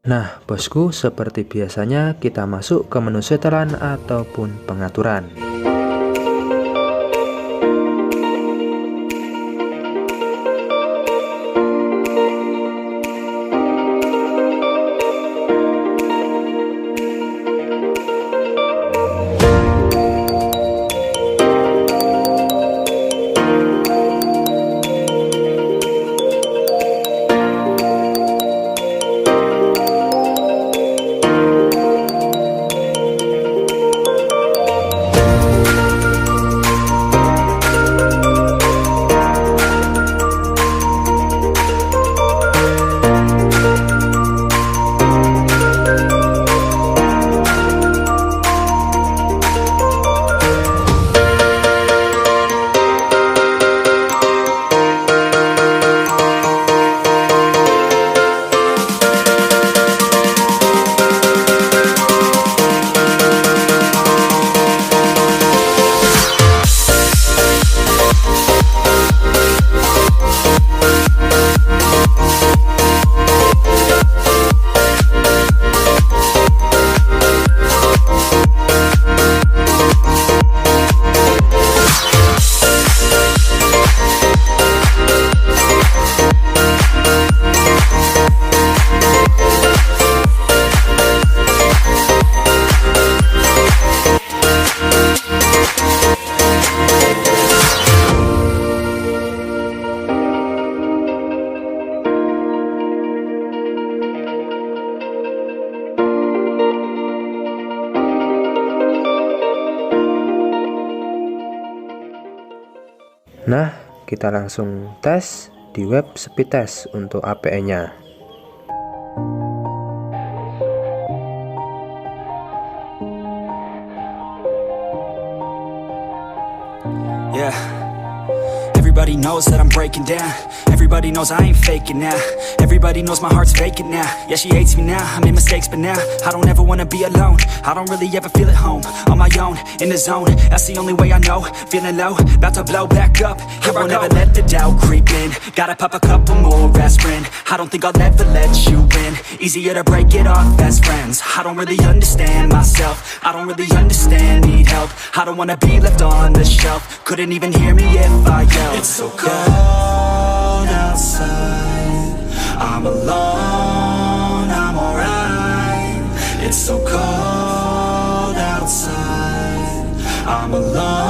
Nah, bosku, seperti biasanya kita masuk ke menu setelan ataupun pengaturan. Nah, kita langsung tes di web speed test untuk APN-nya. Yeah. Everybody knows that I'm breaking down. Everybody knows I ain't faking now. Everybody knows my heart's vacant now. Yeah, she hates me now, I made mistakes but now I don't ever wanna be alone. I don't really ever feel at home. On my own, in the zone, that's the only way I know. Feeling low, about to blow back up. Here I won't ever let the doubt creep in. Gotta pop a couple more aspirin. I don't think I'll ever let you in. Easier to break it off best friends. I don't really understand myself. I don't really understand, need help. I don't wanna be left on the shelf. Couldn't even hear me if I yelled. It's so cold outside, I'm alone, I'm alright. It's so cold outside, I'm alone.